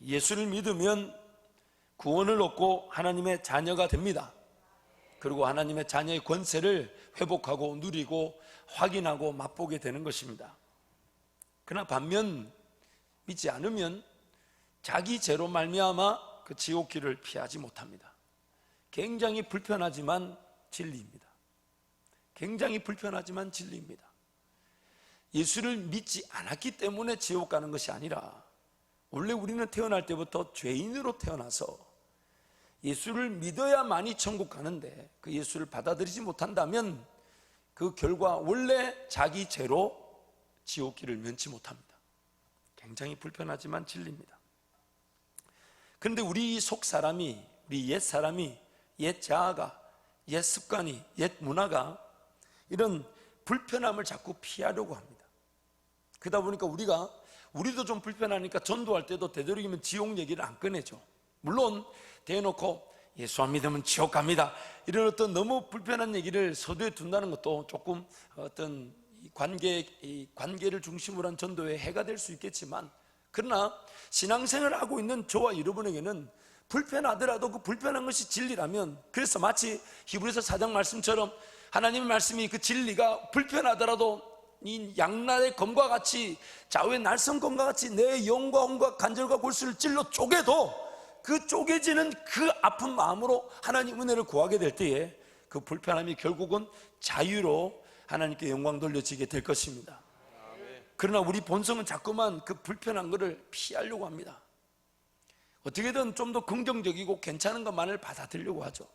예수를 믿으면 구원을 얻고 하나님의 자녀가 됩니다. 그리고 하나님의 자녀의 권세를 회복하고 누리고 확인하고 맛보게 되는 것입니다. 그러나 반면 믿지 않으면 자기 죄로 말미암아 그 지옥길을 피하지 못합니다. 굉장히 불편하지만 진리입니다. 굉장히 불편하지만 진리입니다. 예수를 믿지 않았기 때문에 지옥 가는 것이 아니라 원래 우리는 태어날 때부터 죄인으로 태어나서 예수를 믿어야만이 천국 가는데 그 예수를 받아들이지 못한다면 그 결과 원래 자기 죄로 지옥길을 면치 못합니다. 굉장히 불편하지만 진리입니다. 그런데 우리 속 사람이, 우리 옛 사람이, 옛 자아가, 옛 습관이, 옛 문화가 이런 불편함을 자꾸 피하려고 합니다. 그러다 보니까 우리도 좀 불편하니까 전도할 때도 되도록이면 지옥 얘기를 안 꺼내죠. 물론 대놓고 예수 안 믿으면 지옥 갑니다, 이런 어떤 너무 불편한 얘기를 서두에 둔다는 것도 조금 어떤 관계를 중심으로 한 전도에 해가 될 수 있겠지만, 그러나 신앙생활을 하고 있는 저와 여러분에게는 불편하더라도 그 불편한 것이 진리라면, 그래서 마치 히브리서 4장 말씀처럼 하나님의 말씀이 그 진리가 불편하더라도 이 양날의 검과 같이, 좌우의 날성검과 같이 내 영과 혼과 간절과 골수를 찔러 쪼개도 그 쪼개지는 그 아픈 마음으로 하나님 은혜를 구하게 될 때에 그 불편함이 결국은 자유로 하나님께 영광 돌려지게 될 것입니다. 그러나 우리 본성은 자꾸만 그 불편한 것을 피하려고 합니다. 어떻게든 좀 더 긍정적이고 괜찮은 것만을 받아들이려고 하죠.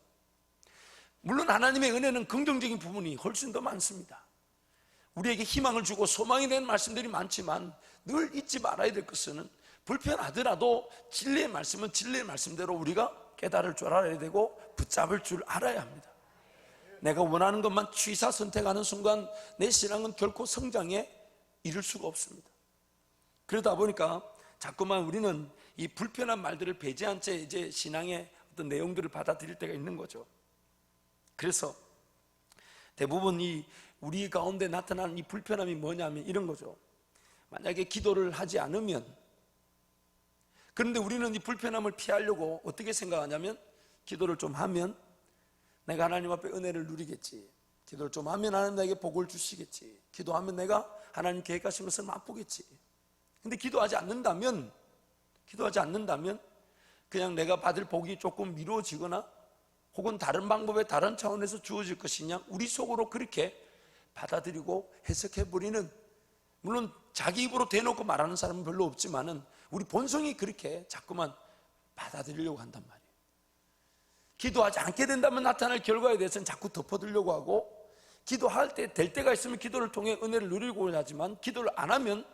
물론 하나님의 은혜는 긍정적인 부분이 훨씬 더 많습니다. 우리에게 희망을 주고 소망이 되는 말씀들이 많지만 늘 잊지 말아야 될 것은 불편하더라도 진리의 말씀은 진리의 말씀대로 우리가 깨달을 줄 알아야 되고 붙잡을 줄 알아야 합니다. 내가 원하는 것만 취사 선택하는 순간 내 신앙은 결코 성장에 이를 수가 없습니다. 그러다 보니까 자꾸만 우리는 이 불편한 말들을 배제한 채 이제 신앙의 어떤 내용들을 받아들일 때가 있는 거죠. 그래서 대부분 우리 가운데 나타나는 이 불편함이 뭐냐면 이런 거죠. 만약에 기도를 하지 않으면, 그런데 우리는 이 불편함을 피하려고 어떻게 생각하냐면, 기도를 좀 하면 내가 하나님 앞에 은혜를 누리겠지, 기도를 좀 하면 하나님 나에게 복을 주시겠지, 기도하면 내가 하나님 계획하신 것을 맛보겠지. 근데 기도하지 않는다면 그냥 내가 받을 복이 조금 미뤄지거나 혹은 다른 방법에 다른 차원에서 주어질 것이냐, 우리 속으로 그렇게 받아들이고 해석해버리는, 물론 자기 입으로 대놓고 말하는 사람은 별로 없지만은 우리 본성이 그렇게 자꾸만 받아들이려고 한단 말이에요. 기도하지 않게 된다면 나타날 결과에 대해서는 자꾸 덮어두려고 하고, 기도할 때 될 때가 있으면 기도를 통해 은혜를 누리고 하지만 기도를 안 하면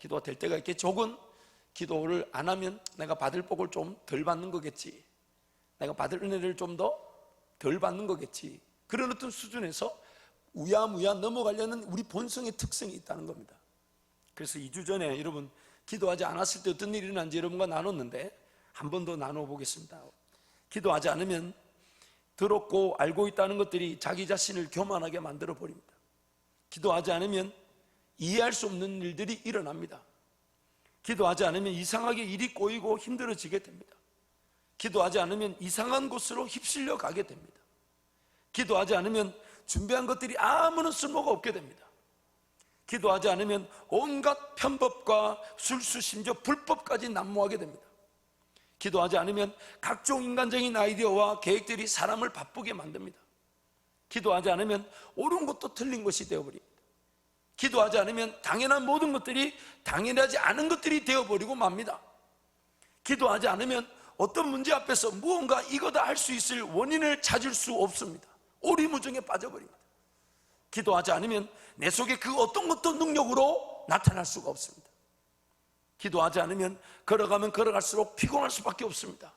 기도가 될 때가 있겠지, 혹은 기도를 안 하면 내가 받을 복을 좀 덜 받는 거겠지, 내가 받을 은혜를 좀 더 덜 받는 거겠지, 그런 어떤 수준에서 우야무야 넘어가려는 우리 본성의 특성이 있다는 겁니다. 그래서 2주 전에 여러분 기도하지 않았을 때 어떤 일이 일어난지 여러분과 나눴는데 한 번 더 나눠 보겠습니다. 기도하지 않으면 들었고 알고 있다는 것들이 자기 자신을 교만하게 만들어 버립니다. 기도하지 않으면 이해할 수 없는 일들이 일어납니다. 기도하지 않으면 이상하게 일이 꼬이고 힘들어지게 됩니다. 기도하지 않으면 이상한 곳으로 휩쓸려 가게 됩니다. 기도하지 않으면 준비한 것들이 아무런 쓸모가 없게 됩니다. 기도하지 않으면 온갖 편법과 술수, 심지어 불법까지 난무하게 됩니다. 기도하지 않으면 각종 인간적인 아이디어와 계획들이 사람을 바쁘게 만듭니다. 기도하지 않으면 옳은 것도 틀린 것이 되어버립니다. 기도하지 않으면 당연한 모든 것들이 당연하지 않은 것들이 되어버리고 맙니다. 기도하지 않으면 어떤 문제 앞에서 무언가 이거다 할 수 있을 원인을 찾을 수 없습니다. 오리무중에 빠져버립니다. 기도하지 않으면 내 속에 그 어떤 것도 능력으로 나타날 수가 없습니다. 기도하지 않으면 걸어가면 걸어갈수록 피곤할 수밖에 없습니다.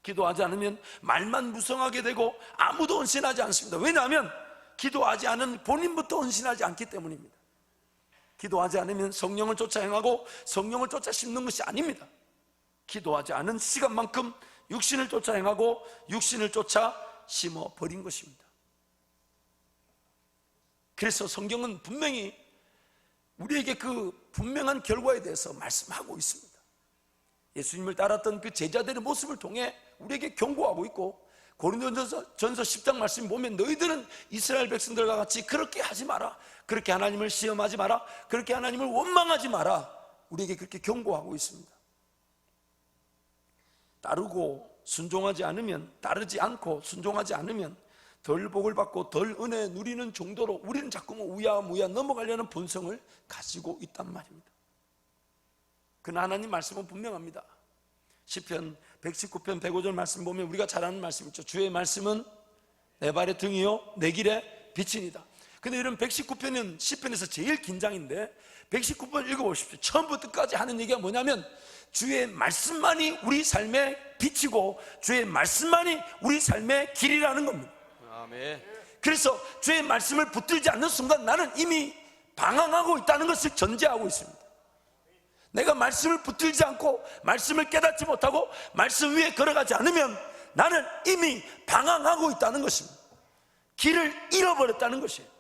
기도하지 않으면 말만 무성하게 되고 아무도 헌신하지 않습니다. 왜냐하면 기도하지 않은 본인부터 헌신하지 않기 때문입니다. 기도하지 않으면 성령을 쫓아 행하고 성령을 쫓아 심는 것이 아닙니다. 기도하지 않은 시간만큼 육신을 쫓아 행하고 육신을 쫓아 심어 버린 것입니다. 그래서 성경은 분명히 우리에게 그 분명한 결과에 대해서 말씀하고 있습니다. 예수님을 따랐던 그 제자들의 모습을 통해 우리에게 경고하고 있고, 고린도전서 10장 말씀 보면 너희들은 이스라엘 백성들과 같이 그렇게 하지 마라, 그렇게 하나님을 시험하지 마라, 그렇게 하나님을 원망하지 마라, 우리에게 그렇게 경고하고 있습니다. 따르지 않고 순종하지 않으면 덜 복을 받고 덜 은혜 누리는 정도로 우리는 자꾸만 우야무야 넘어가려는 본성을 가지고 있단 말입니다. 그러나 하나님 말씀은 분명합니다. 시편 119편 105절 말씀 보면 우리가 잘 아는 말씀 있죠. 주의 말씀은 내 발의 등이요 내 길의 빛이니이다. 근데 이런 119편은 시편에서 제일 긴장인데 119편 읽어보십시오. 처음부터 끝까지 하는 얘기가 뭐냐면 주의 말씀만이 우리 삶의 빛이고 주의 말씀만이 우리 삶의 길이라는 겁니다. 아멘. 그래서 주의 말씀을 붙들지 않는 순간 나는 이미 방황하고 있다는 것을 전제하고 있습니다. 내가 말씀을 붙들지 않고 말씀을 깨닫지 못하고 말씀 위에 걸어가지 않으면 나는 이미 방황하고 있다는 것입니다. 길을 잃어버렸다는 것이에요.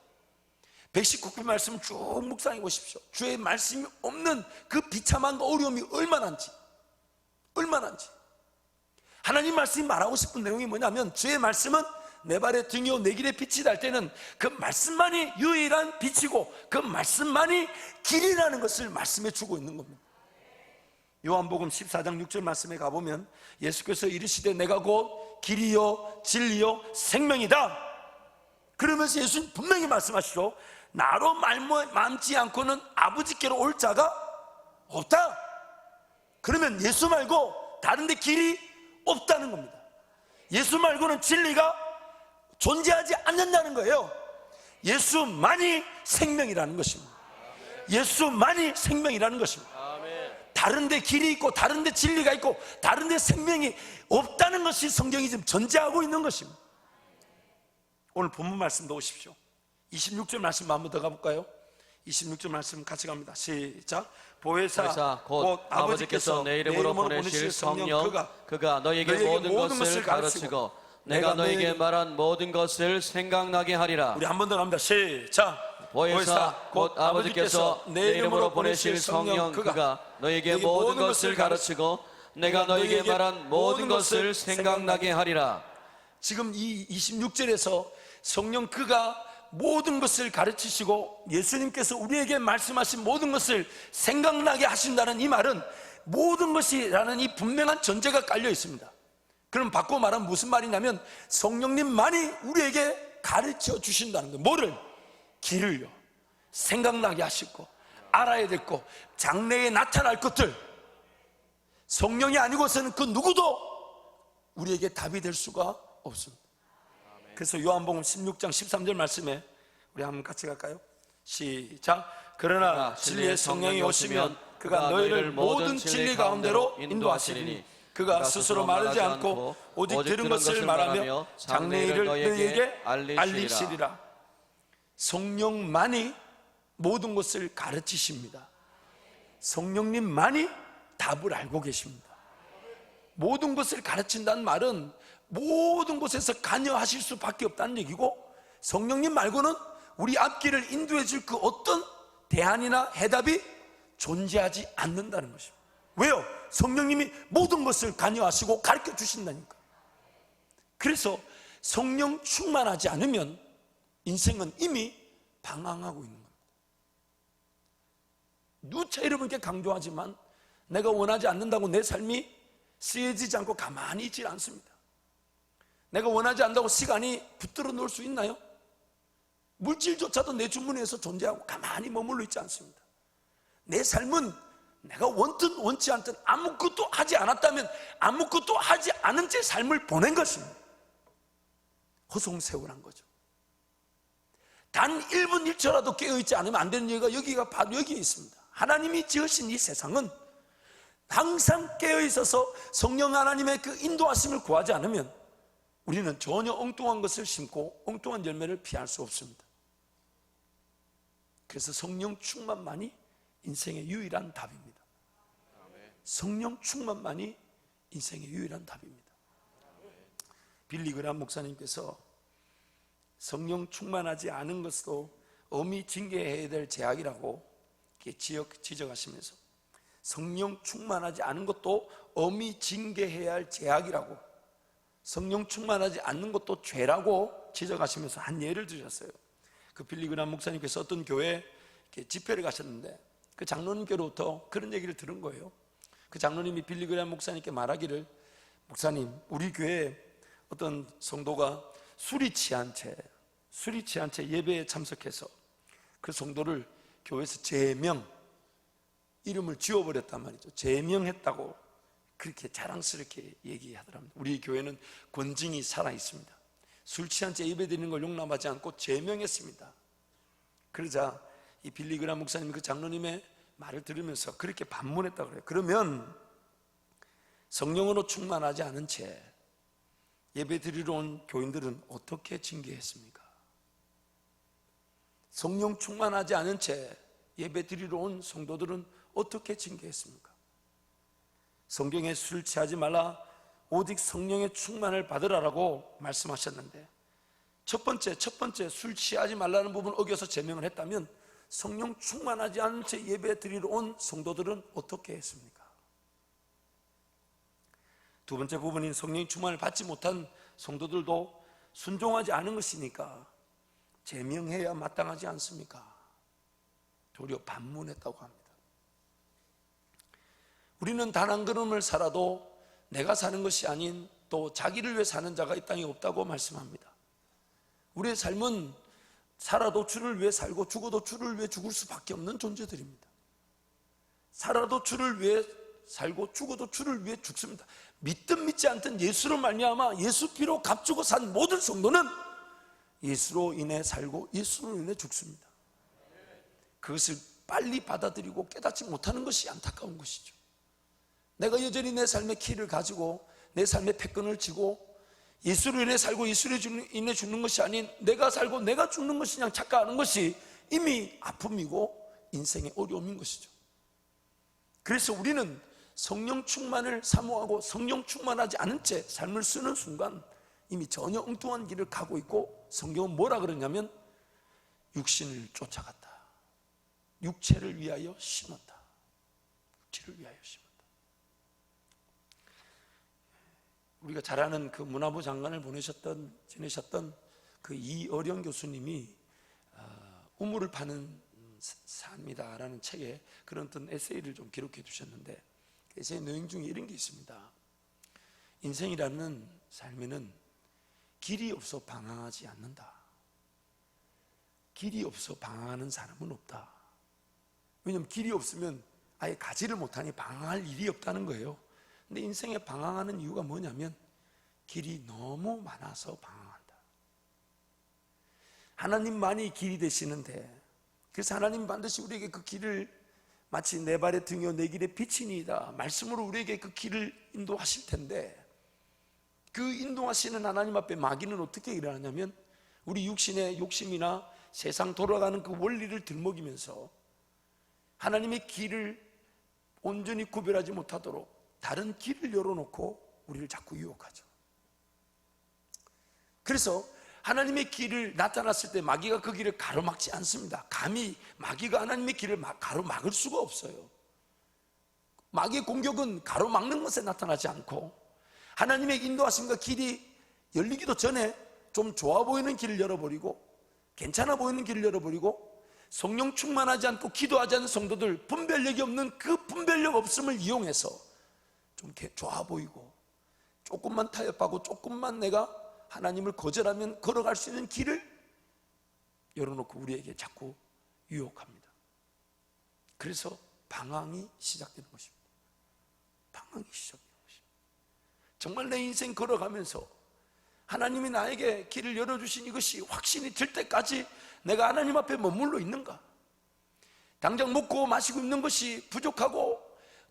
119편 말씀 쭉 묵상해 보십시오. 주의 말씀이 없는 그 비참함과 어려움이 얼마나인지. 하나님 말씀이 말하고 싶은 내용이 뭐냐면 주의 말씀은 내 발의 등이요 내 길의 빛이다 할 때는 그 말씀만이 유일한 빛이고 그 말씀만이 길이라는 것을 말씀해 주고 있는 겁니다. 요한복음 14장 6절 말씀에 가보면 예수께서 이르시되 내가 곧 길이요 진리요 생명이다. 그러면서 예수님 분명히 말씀하시죠. 나로 말지 않고는 아버지께로 올 자가 없다. 그러면 예수 말고 다른 데 길이 없다는 겁니다. 예수 말고는 진리가 존재하지 않는다는 거예요. 예수만이 생명이라는 것입니다. 예수만이 생명이라는 것입니다. 다른 데 길이 있고 다른 데 진리가 있고 다른 데 생명이 없다는 것이 성경이 지금 전제하고 있는 것입니다. 오늘 본문 말씀도 오십시오. 26절 말씀 한번 더 가볼까요? 26절 말씀 같이 갑니다. 시작. 보혜사 곧 아버지께서 내 이름으로 보내실 성령 그가 너희에게 모든 것을 가르치고 내가 너희에게 말한 모든 것을 생각나게 하리라. 우리 한 번 더 갑니다. 시작. 보혜사 곧 아버지께서 내 이름으로 보내실 성령 그가 너희에게 모든 것을 가르치고 내가 너희에게 말한 모든 것을 생각나게 하리라. 지금 이 26절에서 성령 그가 모든 것을 가르치시고 예수님께서 우리에게 말씀하신 모든 것을 생각나게 하신다는 이 말은 모든 것이라는 이 분명한 전제가 깔려 있습니다. 그럼 바꿔 말하면 무슨 말이냐면 성령님만이 우리에게 가르쳐 주신다는 거예요. 뭐를? 길을요. 생각나게 하시고 알아야 될 것, 장래에 나타날 것들. 성령이 아니고서는 그 누구도 우리에게 답이 될 수가 없습니다. 그래서 요한복음 16장 13절 말씀에 우리 한번 같이 갈까요? 시작. 그러나 진리의 성령이 오시면 그가 너희를 모든 진리 가운데로 인도하시리니 그가 스스로 말하지 않고 오직 들은 것을 말하며 장래일을 너희에게 알리시리라. 성령만이 모든 것을 가르치십니다. 성령님만이 답을 알고 계십니다. 모든 것을 가르친다는 말은 모든 곳에서 관여하실 수밖에 없다는 얘기고, 성령님 말고는 우리 앞길을 인도해 줄 그 어떤 대안이나 해답이 존재하지 않는다는 것입니다. 왜요? 성령님이 모든 것을 관여하시고 가르쳐 주신다니까. 그래서 성령 충만하지 않으면 인생은 이미 방황하고 있는 겁니다. 누차 여러분께 강조하지만 내가 원하지 않는다고 내 삶이 쓰여지지 않고 가만히 있지 않습니다. 내가 원하지 않는다고 시간이 붙들어 놓을 수 있나요? 물질조차도 내 주머니에서 존재하고 가만히 머물러 있지 않습니다. 내 삶은 내가 원든 원치 않든 아무것도 하지 않았다면 아무것도 하지 않은 채 삶을 보낸 것입니다. 허송세월한 거죠. 단 1분 1초라도 깨어있지 않으면 안 되는 얘기가 여기가 바로 여기에 있습니다. 하나님이 지으신 이 세상은 항상 깨어있어서 성령 하나님의 그 인도하심을 구하지 않으면 우리는 전혀 엉뚱한 것을 심고 엉뚱한 열매를 피할 수 없습니다. 그래서 성령 충만만이 인생의 유일한 답입니다. 성령 충만만이 인생의 유일한 답입니다. 빌리 그람 목사님께서 성령 충만하지 않은 것도 엄히 징계해야 될 죄악이라고 지적하시면서 성령 충만하지 않은 것도 엄히 징계해야 할 죄악이라고, 성령 충만하지 않는 것도 죄라고 지적하시면서 한 예를 들으셨어요. 그 빌리그람 목사님께서 어떤 교회에 집회를 가셨는데 그 장로님께로부터 그런 얘기를 들은 거예요. 그 장로님이 빌리그람 목사님께 말하기를, 목사님, 우리 교회에 어떤 성도가 술이 취한 채 예배에 참석해서 그 성도를 교회에서 제명, 이름을 지워버렸단 말이죠. 제명했다고 그렇게 자랑스럽게 얘기하더랍니다. 우리 교회는 권징이 살아있습니다. 술 취한 채 예배 드리는 걸 용납하지 않고 제명했습니다. 그러자 이 빌리그람 목사님이 그 장로님의 말을 들으면서 그렇게 반문했다고 그래요. 그러면 성령으로 충만하지 않은 채 예배 드리러 온 교인들은 어떻게 징계했습니까? 성령 충만하지 않은 채 예배 드리러 온 성도들은 어떻게 징계했습니까? 성경에 술 취하지 말라, 오직 성령의 충만을 받으라라고 말씀하셨는데 첫 번째 술 취하지 말라는 부분 어겨서 제명을 했다면 성령 충만하지 않은 채 예배 드리러 온 성도들은 어떻게 했습니까? 두 번째 부분인 성령 충만을 받지 못한 성도들도 순종하지 않은 것이니까 제명해야 마땅하지 않습니까? 도리어 반문했다고 합니다. 우리는 단 한 걸음을 살아도 내가 사는 것이 아닌 또 자기를 위해 사는 자가 이 땅에 없다고 말씀합니다. 우리의 삶은 살아도 주를 위해 살고 죽어도 주를 위해 죽을 수밖에 없는 존재들입니다. 살아도 주를 위해 살고 죽어도 주를 위해 죽습니다. 믿든 믿지 않든 예수로 말미암아 예수 피로 값주고 산 모든 성도는 예수로 인해 살고 예수로 인해 죽습니다. 그것을 빨리 받아들이고 깨닫지 못하는 것이 안타까운 것이죠. 내가 여전히 내 삶의 키를 가지고 내 삶의 패권을 쥐고 예수로 인해 살고 예수로 인해 죽는 것이 아닌 내가 살고 내가 죽는 것이냐 착각하는 것이 이미 아픔이고 인생의 어려움인 것이죠. 그래서 우리는 성령 충만을 사모하고 성령 충만하지 않은 채 삶을 쓰는 순간 이미 전혀 엉뚱한 길을 가고 있고, 성경은 뭐라 그러냐면 육신을 쫓아갔다, 육체를 위하여 심었다, 육체를 위하여 심었다. 우리가 잘 아는 그 문화부 장관을 지내셨던 그 이어령 교수님이 우물을 파는 삶이다라는 책에 그런 어떤 에세이를 좀 기록해 주셨는데, 에세이 내용 중에 이런 게 있습니다. 인생이라는 삶에는 길이 없어 방황하지 않는다. 길이 없어 방황하는 사람은 없다. 왜냐하면 길이 없으면 아예 가지를 못하니 방황할 일이 없다는 거예요. 근데 인생에 방황하는 이유가 뭐냐면 길이 너무 많아서 방황한다. 하나님만이 길이 되시는데, 그래서 하나님 반드시 우리에게 그 길을 마치 내 발의 등이요 내 길의 빛이니이다 말씀으로 우리에게 그 길을 인도하실 텐데, 그 인도하시는 하나님 앞에 마귀는 어떻게 일어나냐면 우리 육신의 욕심이나 세상 돌아가는 그 원리를 들먹이면서 하나님의 길을 온전히 구별하지 못하도록 다른 길을 열어놓고 우리를 자꾸 유혹하죠. 그래서 하나님의 길을 나타났을 때 마귀가 그 길을 가로막지 않습니다. 감히 마귀가 하나님의 길을 가로막을 수가 없어요. 마귀의 공격은 가로막는 것에 나타나지 않고 하나님의 인도하심과 길이 열리기도 전에 좀 좋아 보이는 길을 열어버리고 괜찮아 보이는 길을 열어버리고 성령 충만하지 않고 기도하지 않는 성도들, 분별력이 없는 그 분별력 없음을 이용해서 좀 좋아 보이고 조금만 타협하고 조금만 내가 하나님을 거절하면 걸어갈 수 있는 길을 열어놓고 우리에게 자꾸 유혹합니다. 그래서 방황이 시작되는 것입니다. 방황이 시작되는 것입니다. 정말 내 인생 걸어가면서 하나님이 나에게 길을 열어주신 이것이 확신이 들 때까지 내가 하나님 앞에 머물러 있는가? 당장 먹고 마시고 있는 것이 부족하고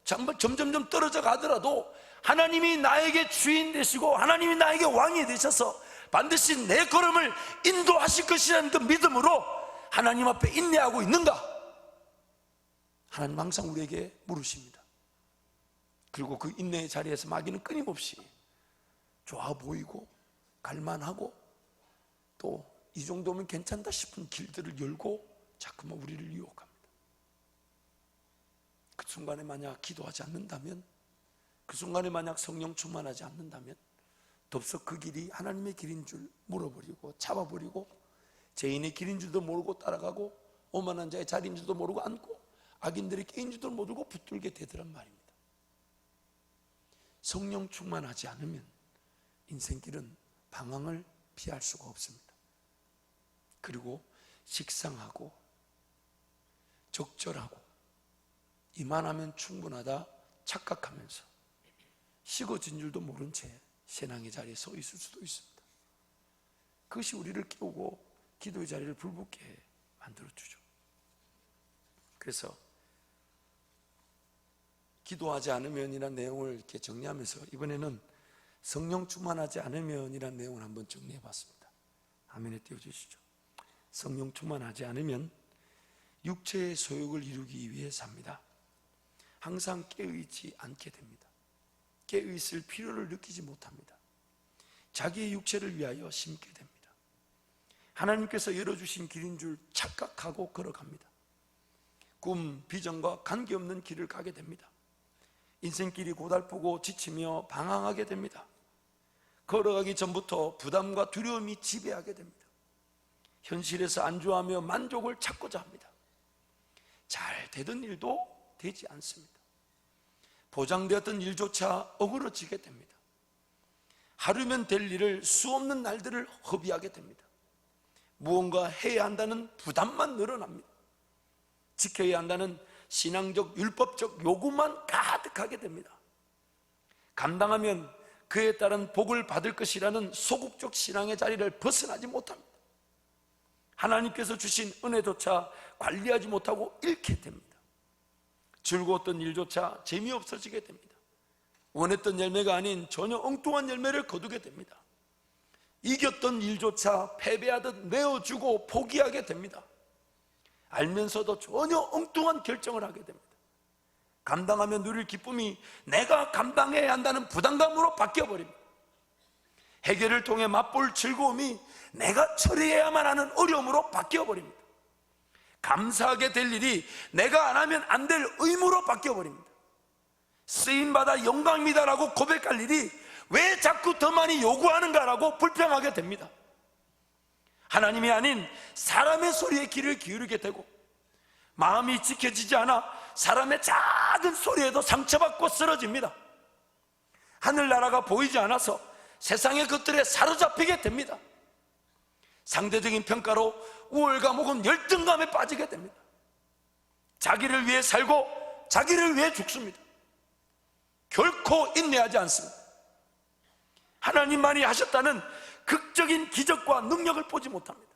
점점점 떨어져 가더라도 하나님이 나에게 주인 되시고 하나님이 나에게 왕이 되셔서 반드시 내 걸음을 인도하실 것이라는 그 믿음으로 하나님 앞에 인내하고 있는가? 하나님 항상 우리에게 물으십니다. 그리고 그 인내의 자리에서 마귀는 끊임없이 좋아 보이고 갈만하고 또 이 정도면 괜찮다 싶은 길들을 열고 자꾸만 우리를 유혹합니다. 그 순간에 만약 기도하지 않는다면, 그 순간에 만약 성령 충만하지 않는다면 덥석 그 길이 하나님의 길인 줄 물어버리고 잡아버리고 죄인의 길인 줄도 모르고 따라가고 오만한 자의 자리인 줄도 모르고 앉고 악인들의 깨인 줄도 모르고 붙들게 되더란 말입니다. 성령 충만하지 않으면 인생길은 방황을 피할 수가 없습니다. 그리고 식상하고 적절하고 이만하면 충분하다 착각하면서 식어진 줄도 모른 채 신앙의 자리에 서 있을 수도 있습니다. 그것이 우리를 깨우고 기도의 자리를 불붙게 만들어주죠. 그래서 기도하지 않으면 이라는 내용을 이렇게 정리하면서 이번에는 성령 충만하지 않으면 이라는 내용을 한번 정리해 봤습니다. 화면에 띄워주시죠. 성령 충만하지 않으면 육체의 소욕을 이루기 위해 삽니다. 항상 깨어있지 않게 됩니다. 깨어있을 필요를 느끼지 못합니다. 자기의 육체를 위하여 심게 됩니다. 하나님께서 열어주신 길인 줄 착각하고 걸어갑니다. 꿈, 비전과 관계없는 길을 가게 됩니다. 인생길이 고달프고 지치며 방황하게 됩니다. 걸어가기 전부터 부담과 두려움이 지배하게 됩니다. 현실에서 안주하며 만족을 찾고자 합니다. 잘 되던 일도 되지 않습니다. 보장되었던 일조차 어그러지게 됩니다. 하루면 될 일을 수없는 날들을 허비하게 됩니다. 무언가 해야 한다는 부담만 늘어납니다. 지켜야 한다는 신앙적 율법적 요구만 가득하게 됩니다. 감당하면 그에 따른 복을 받을 것이라는 소극적 신앙의 자리를 벗어나지 못합니다. 하나님께서 주신 은혜조차 관리하지 못하고 잃게 됩니다. 즐거웠던 일조차 재미없어지게 됩니다. 원했던 열매가 아닌 전혀 엉뚱한 열매를 거두게 됩니다. 이겼던 일조차 패배하듯 내어주고 포기하게 됩니다. 알면서도 전혀 엉뚱한 결정을 하게 됩니다. 감당하며 누릴 기쁨이 내가 감당해야 한다는 부담감으로 바뀌어버립니다. 해결을 통해 맛볼 즐거움이 내가 처리해야만 하는 어려움으로 바뀌어버립니다. 감사하게 될 일이 내가 안 하면 안 될 의무로 바뀌어버립니다. 쓰임받아 영광입니다라고 고백할 일이 왜 자꾸 더 많이 요구하는가라고 불평하게 됩니다. 하나님이 아닌 사람의 소리에 귀를 기울이게 되고 마음이 지켜지지 않아 사람의 작은 소리에도 상처받고 쓰러집니다. 하늘나라가 보이지 않아서 세상의 것들에 사로잡히게 됩니다. 상대적인 평가로 우월감 혹은 열등감에 빠지게 됩니다. 자기를 위해 살고 자기를 위해 죽습니다. 결코 인내하지 않습니다. 하나님만이 하셨다는 극적인 기적과 능력을 보지 못합니다.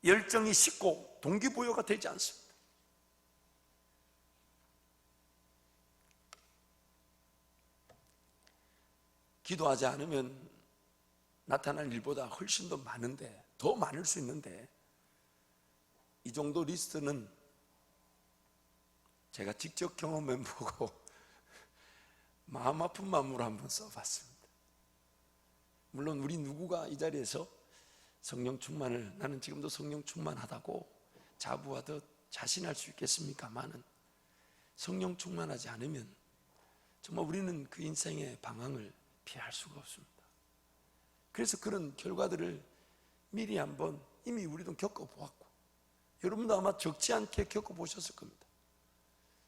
열정이 식고 동기부여가 되지 않습니다. 기도하지 않으면 나타날 일보다 훨씬 더 많은데, 더 많을 수 있는데, 이 정도 리스트는 제가 직접 경험해보고 마음 아픈 마음으로 한번 써봤습니다. 물론 우리 누구가 이 자리에서 성령 충만을, 나는 지금도 성령 충만하다고 자부하듯 자신할 수 있겠습니까마는 성령 충만하지 않으면 정말 우리는 그 인생의 방황을 피할 수가 없습니다. 그래서 그런 결과들을 미리 한번 이미 우리도 겪어보았고, 여러분도 아마 적지 않게 겪어보셨을 겁니다.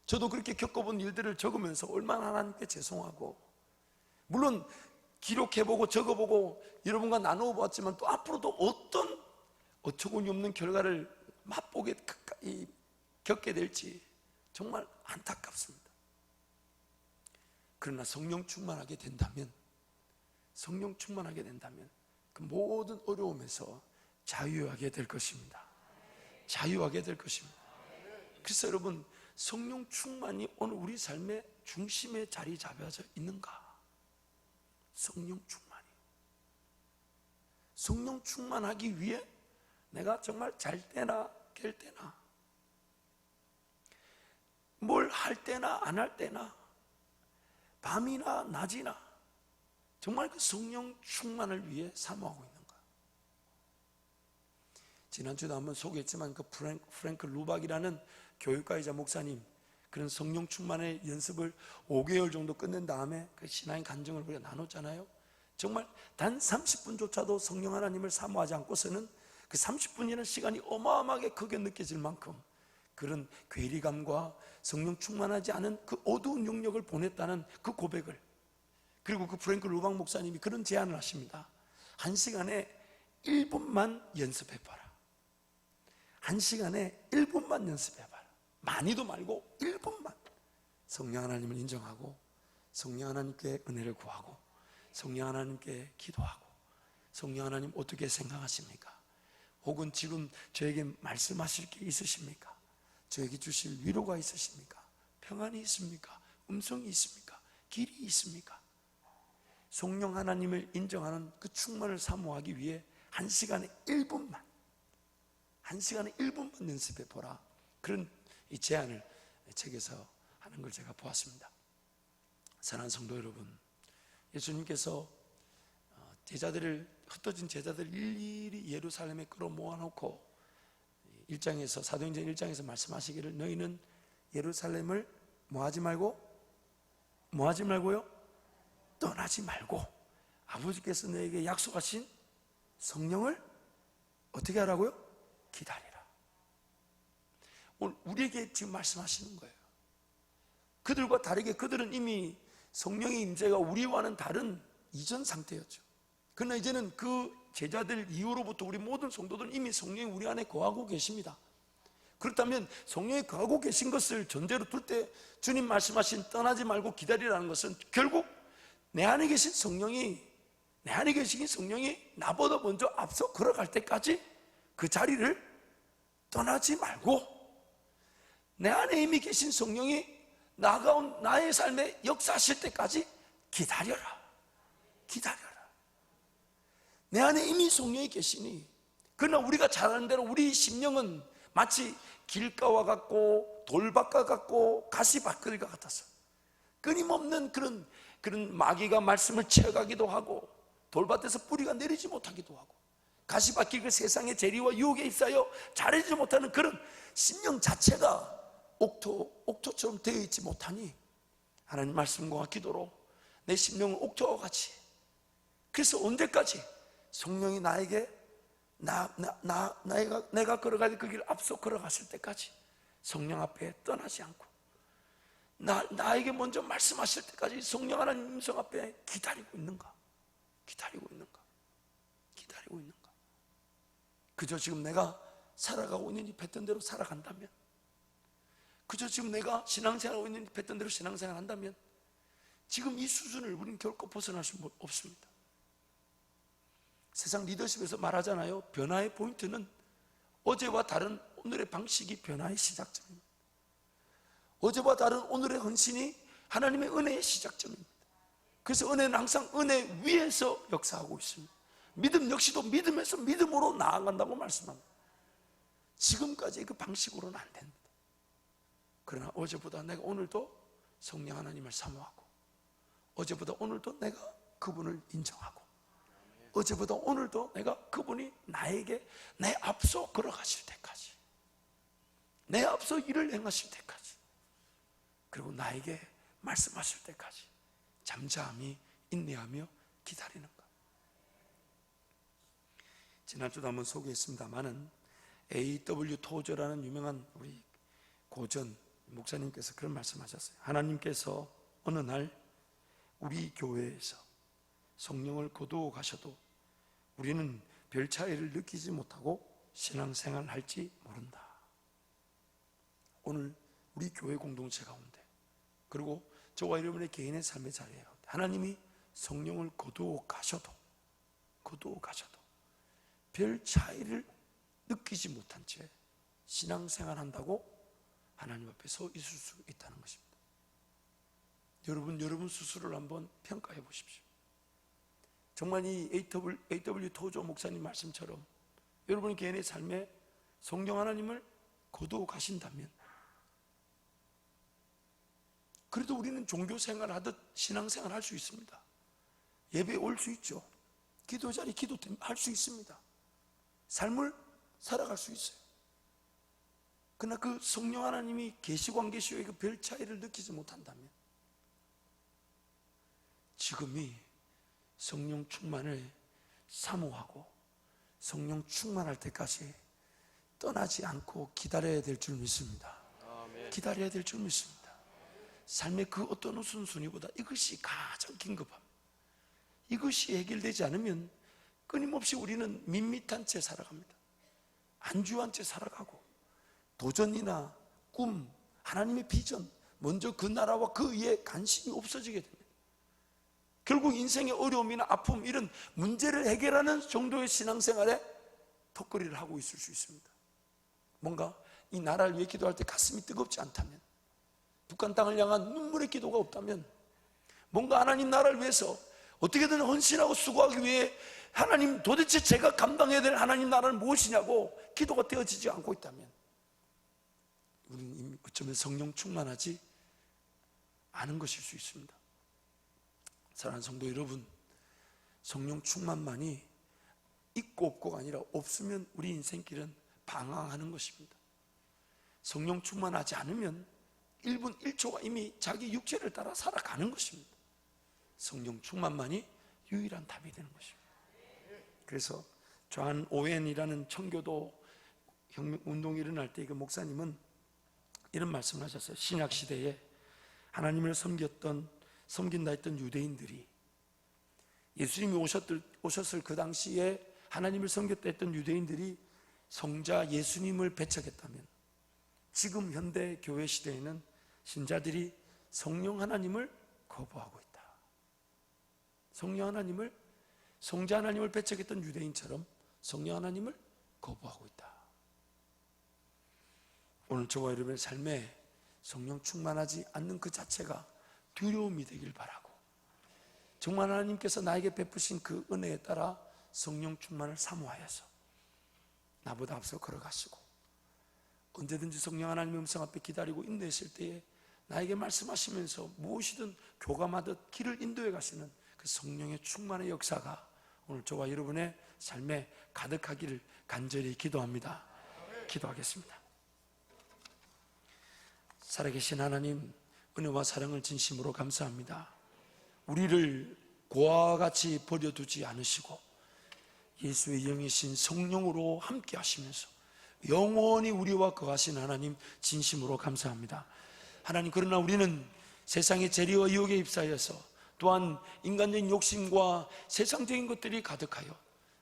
저도 그렇게 겪어본 일들을 적으면서 얼마나 하나님께 죄송하고, 물론 기록해보고 적어보고 여러분과 나누어 보았지만 또 앞으로도 어떤 어처구니 없는 결과를 맛보게 가까이 겪게 될지 정말 안타깝습니다. 그러나 성령 충만하게 된다면, 성령 충만하게 된다면 그 모든 어려움에서 자유하게 될 것입니다. 자유하게 될 것입니다. 그래서 여러분, 성령 충만이 오늘 우리 삶의 중심에 자리 잡혀져 있는가? 성령 충만이. 성령 충만하기 위해 내가 정말 잘 때나 깰 때나, 뭘 할 때나 안 할 때나, 밤이나 낮이나 정말 그 성령 충만을 위해 사모하고 있는가? 지난주도 한번 소개했지만 그 프랭크 루박이라는 교육가이자 목사님, 그런 성령 충만의 연습을 5개월 정도 끝낸 다음에 그 신앙의 간증을 우리가 나눴잖아요. 정말 단 30분조차도 성령 하나님을 사모하지 않고서는 그 30분이라는 시간이 어마어마하게 크게 느껴질 만큼 그런 괴리감과 성령 충만하지 않은 그 어두운 영역을 보냈다는 그 고백을, 그리고 그 프랭크 루방 목사님이 그런 제안을 하십니다. 1시간에 1분만 연습해봐라. 1시간에 1분만 연습해봐라. 많이도 말고 1분만 성령 하나님을 인정하고 성령 하나님께 은혜를 구하고 성령 하나님께 기도하고, 성령 하나님 어떻게 생각하십니까? 혹은 지금 저에게 말씀하실 게 있으십니까? 저에게 주실 위로가 있으십니까? 평안이 있습니까? 음성이 있습니까? 길이 있습니까? 성령 하나님을 인정하는 그 충만을 사모하기 위해 1시간에 1분만 연습해 보라. 그런 이 제안을 책에서 하는 걸 제가 보았습니다. 사랑하는 성도 여러분, 예수님께서 흩어진 제자들 일일이 예루살렘에 끌어모아 놓고 1장에서, 사도행전 1장에서 말씀하시기를 너희는 예루살렘을 뭐하지 말고요? 떠나지 말고 아버지께서 너에게 약속하신 성령을 어떻게 하라고요? 기다리라. 오늘 우리에게 지금 말씀하시는 거예요. 그들과 다르게 그들은 이미 성령의 임재가 우리와는 다른 이전 상태였죠. 그러나 이제는 그 제자들 이후로부터 우리 모든 성도들은 이미 성령이 우리 안에 거하고 계십니다. 그렇다면 성령이 거하고 계신 것을 전제로 둘 때 주님 말씀하신 떠나지 말고 기다리라는 것은 결국 내 안에 계신 성령이 나보다 먼저 앞서 걸어갈 때까지 그 자리를 떠나지 말고, 내 안에 이미 계신 성령이 나가온 나의 삶에 역사하실 때까지 기다려라. 내 안에 이미 성령이 계시니, 그러나 우리가 잘 아는 대로 우리 심령은 마치 길가와 같고 돌밭과 같고 가시밭길과 같아서 끊임없는 그런 마귀가 말씀을 채워가기도 하고, 돌밭에서 뿌리가 내리지 못하기도 하고, 가시밭길 그 세상의 재리와 유혹에 있어요 잘해지지 못하는 그런 심령 자체가 옥토처럼 되어 있지 못하니 하나님 말씀과 기도로 내 심령을 옥토와 같이, 그래서 언제까지 성령이 나에게 내가 걸어갈 그 길을 앞서 걸어갔을 때까지 성령 앞에 떠나지 않고 나에게 먼저 말씀하실 때까지 성령 하나님 음성 앞에 기다리고 있는가? 그저 지금 내가 살아가고 있는 이 뱉던 대로 살아간다면, 그저 지금 내가 신앙생활하고 있는 뱉던 대로 신앙생활 한다면 지금 이 수준을 우리는 결코 벗어날 수 없습니다. 세상 리더십에서 말하잖아요. 변화의 포인트는 어제와 다른 오늘의 방식이 변화의 시작점입니다. 어제와 다른 오늘의 헌신이 하나님의 은혜의 시작점입니다. 그래서 은혜는 항상 은혜 위에서 역사하고 있습니다. 믿음 역시도 믿음에서 믿음으로 나아간다고 말씀합니다. 지금까지 그 방식으로는 안 됩니다. 그러나 어제보다 내가 오늘도 성령 하나님을 사모하고, 어제보다 오늘도 내가 그분을 인정하고, 어제보다 오늘도 내가 그분이 나에게 내 앞서 걸어가실 때까지, 내 앞서 일을 행하실 때까지, 그리고 나에게 말씀하실 때까지 잠잠히 인내하며 기다리는 것. 지난주도 한번 소개했습니다마는 A.W. 토저라는 유명한 우리 고전 목사님께서 그런 말씀하셨어요. 하나님께서 어느 날 우리 교회에서 성령을 거두어 가셔도 우리는 별 차이를 느끼지 못하고 신앙생활을 할지 모른다. 오늘 우리 교회 공동체 가운데, 그리고 저와 여러분의 개인의 삶의 자리에 하나님이 성령을 거두어 가셔도 별 차이를 느끼지 못한 채 신앙생활 한다고 하나님 앞에 서 있을 수 있다는 것입니다. 여러분 스스로를 한번 평가해 보십시오. 정말 이 A.W. 토저 목사님 말씀처럼 여러분의 개인의 삶에 성령 하나님을 거두어 가신다면, 그래도 우리는 종교생활 하듯 신앙생활 할 수 있습니다. 예배에 올 수 있죠. 기도 자리 기도할 수 있습니다. 삶을 살아갈 수 있어요. 그러나 그 성령 하나님이 계시고 안 계시고의 그 별 차이를 느끼지 못한다면 지금이 성령 충만을 사모하고 성령 충만할 때까지 떠나지 않고 기다려야 될 줄 믿습니다. 기다려야 될 줄 믿습니다. 삶의 그 어떤 우선순위보다 이것이 가장 긴급합니다. 이것이 해결되지 않으면 끊임없이 우리는 밋밋한 채 살아갑니다. 안주한 채 살아가고 도전이나 꿈, 하나님의 비전, 먼저 그 나라와 그 위에 관심이 없어지게 됩니다. 결국 인생의 어려움이나 아픔, 이런 문제를 해결하는 정도의 신앙생활에 턱걸이를 하고 있을 수 있습니다. 뭔가 이 나라를 위해 기도할 때 가슴이 뜨겁지 않다면, 북한 땅을 향한 눈물의 기도가 없다면, 뭔가 하나님 나라를 위해서 어떻게든 헌신하고 수고하기 위해 하나님, 도대체 제가 감당해야 될 하나님 나라는 무엇이냐고 기도가 되어지지 않고 있다면 우리는 이미 어쩌면 성령 충만하지 않은 것일 수 있습니다. 사랑하는 성도 여러분, 성령 충만만이 있고 없고가 아니라 없으면 우리 인생길은 방황하는 것입니다. 성령 충만하지 않으면 1분 1초가 이미 자기 육체를 따라 살아가는 것입니다. 성령 충만만이 유일한 답이 되는 것입니다. 그래서 존 오웬이라는 청교도 혁명 운동이 일어날 때 그 목사님은 이런 말씀을 하셨어요. 신약 시대에 하나님을 섬긴다 했던 유대인들이, 예수님이 오셨을 그 당시에 하나님을 섬겼다 했던 유대인들이 성자 예수님을 배척했다면, 지금 현대 교회 시대에는 신자들이 성령 하나님을 거부하고 있다. 성령 하나님을, 성자 하나님을 배척했던 유대인처럼 성령 하나님을 거부하고 있다. 오늘 저와 여러분의 삶에 성령 충만하지 않는 그 자체가 두려움이 되길 바라고, 정말 하나님께서 나에게 베푸신 그 은혜에 따라 성령 충만을 사모하여서 나보다 앞서 걸어가시고 언제든지 성령 하나님의 음성 앞에 기다리고 인도했을 때에 나에게 말씀하시면서 무엇이든 교감하듯 길을 인도해 가시는 그 성령의 충만의 역사가 오늘 저와 여러분의 삶에 가득하기를 간절히 기도합니다. 기도하겠습니다. 살아계신 하나님, 은혜와 사랑을 진심으로 감사합니다. 우리를 고아와 같이 버려두지 않으시고 예수의 영이신 성령으로 함께 하시면서 영원히 우리와 거하신 하나님, 진심으로 감사합니다. 하나님, 그러나 우리는 세상의 재리와 유혹에 휩싸여서, 또한 인간적인 욕심과 세상적인 것들이 가득하여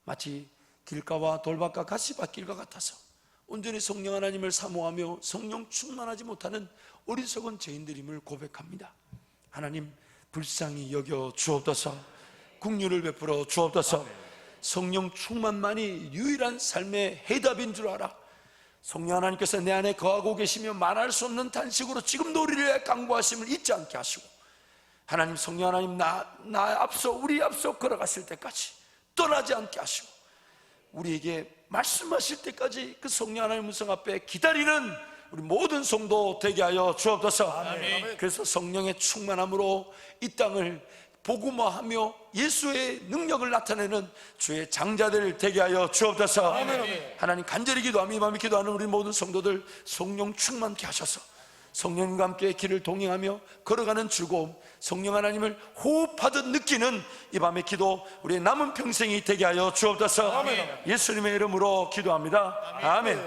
마치 길가와 돌밭과 가시밭길과 같아서 온전히 성령 하나님을 사모하며 성령 충만하지 못하는 어리석은 죄인들임을 고백합니다. 하나님, 불쌍히 여겨 주옵소서. 긍휼을 베풀어 주옵소서. 성령 충만만이 유일한 삶의 해답인 줄 알아 성령 하나님께서 내 안에 거하고 계시며 말할 수 없는 단식으로 지금도 우리를 강구하심을 잊지 않게 하시고, 하나님, 성령 하나님, 우리 앞서 걸어갔을 때까지 떠나지 않게 하시고, 우리에게 말씀하실 때까지 그 성령 하나님의 음성 앞에 기다리는 우리 모든 성도 되게 하여 주옵소서. 아멘. 그래서 성령의 충만함으로 이 땅을 복음화하며 예수의 능력을 나타내는 주의 장자들 되게 하여 주옵소서. 아멘. 하나님, 간절히 기도하며 이 밤에 기도하는 우리 모든 성도들 성령 충만케 하셔서 성령과 함께 길을 동행하며 걸어가는 즐거움, 성령 하나님을 호흡하듯 느끼는 이 밤의 기도 우리의 남은 평생이 되게 하여 주옵소서. 아멘. 예수님의 이름으로 기도합니다. 아멘.